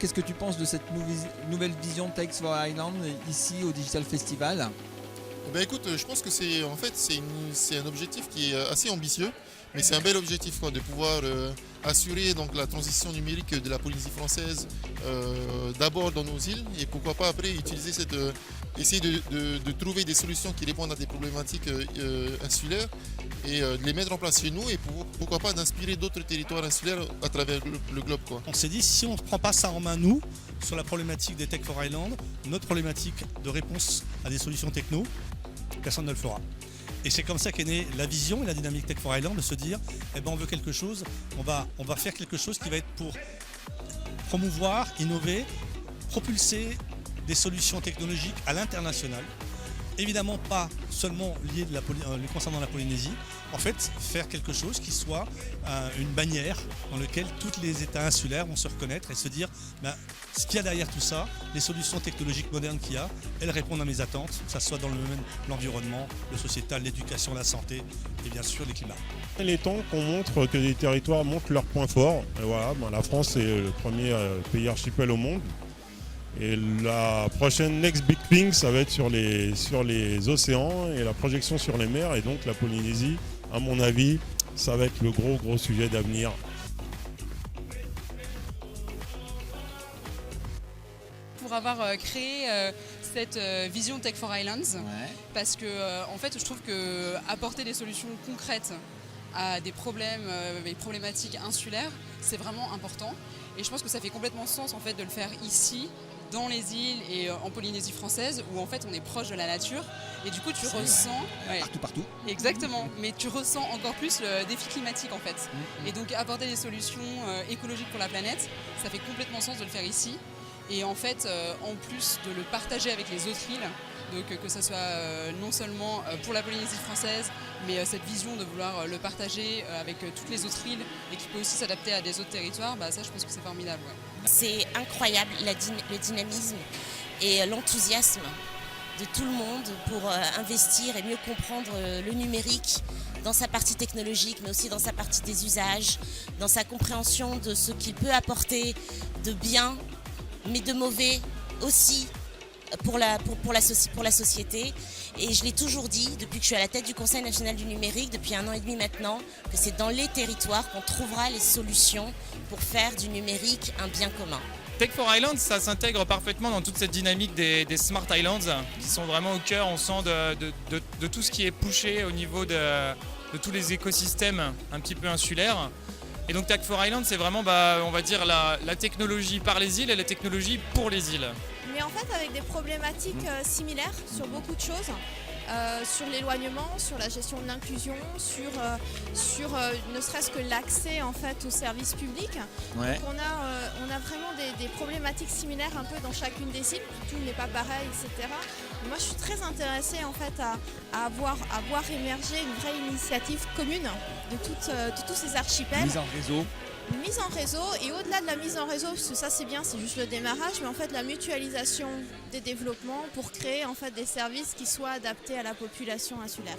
qu'est-ce que tu penses de cette nouvelle vision Tech for Island ici au Digital Festival? Écoute, je pense que c'est un objectif qui est assez ambitieux, mais c'est un bel objectif quoi, de pouvoir assurer donc, la transition numérique de la Polynésie française d'abord dans nos îles et pourquoi pas après essayer de trouver des solutions qui répondent à des problématiques insulaires et de les mettre en place chez nous et pourquoi pas d'inspirer d'autres territoires insulaires à travers le globe. Quoi. On s'est dit, si on ne prend pas ça en main, nous, sur la problématique des Tech for Island, notre problématique de réponse à des solutions techno, personne ne le fera. Et c'est comme ça qu'est née la vision et la dynamique Tech for Island, de se dire, on veut quelque chose, on va faire quelque chose qui va être pour promouvoir, innover, propulser des solutions technologiques à l'international. Évidemment pas seulement lié concernant la Polynésie, en fait faire quelque chose qui soit une bannière dans laquelle tous les États insulaires vont se reconnaître et se dire ce qu'il y a derrière tout ça, les solutions technologiques modernes qu'il y a, elles répondent à mes attentes, que ce soit dans le domaine de l'environnement, le sociétal, l'éducation, la santé et bien sûr les climats. Il est temps qu'on montre que les territoires montrent leurs points forts. Et voilà, la France est le premier pays archipel au monde. Et la prochaine next big thing, ça va être sur les océans et la projection sur les mers. Et donc la Polynésie, à mon avis, ça va être le gros sujet d'avenir. Pour avoir créé cette vision Tech for Islands, parce que en fait je trouve que apporter des solutions concrètes à des problématiques insulaires, c'est vraiment important. Et je pense que ça fait complètement sens en fait de le faire ici, dans les îles et en Polynésie française, où en fait on est proche de la nature. Et du coup tu ressens... Partout. Exactement, mais tu ressens encore plus le défi climatique en fait. Et donc apporter des solutions écologiques pour la planète, ça fait complètement sens de le faire ici. Et en fait, en plus de le partager avec les autres îles, donc que ce soit non seulement pour la Polynésie française, mais cette vision de vouloir le partager avec toutes les autres îles et qui peut aussi s'adapter à des autres territoires, ça je pense que c'est formidable. Ouais. C'est incroyable le dynamisme et l'enthousiasme de tout le monde pour investir et mieux comprendre le numérique dans sa partie technologique, mais aussi dans sa partie des usages, dans sa compréhension de ce qu'il peut apporter de bien, mais de mauvais aussi pour la société. Et je l'ai toujours dit, depuis que je suis à la tête du Conseil national du numérique, depuis 1 an et demi maintenant, que c'est dans les territoires qu'on trouvera les solutions pour faire du numérique un bien commun. Tech for Islands, ça s'intègre parfaitement dans toute cette dynamique des Smart Islands, qui sont vraiment au cœur, on sent, de tout ce qui est pushé au niveau de tous les écosystèmes un petit peu insulaires. Et donc Tech for Island, c'est vraiment, on va dire, la technologie par les îles et la technologie pour les îles. Mais en fait avec des problématiques similaires sur beaucoup de choses, sur l'éloignement, sur la gestion de l'inclusion, sur ne serait-ce que l'accès en fait aux services publics. Ouais. Donc on a vraiment des problématiques similaires un peu dans chacune des îles, tout n'est pas pareil, etc. Mais moi je suis très intéressée en fait à voir émerger une vraie initiative commune de tous ces archipels. Mise en réseau. Une mise en réseau, et au-delà de la mise en réseau, parce que ça c'est bien, c'est juste le démarrage, mais en fait la mutualisation des développements pour créer en fait des services qui soient adaptés à la population insulaire.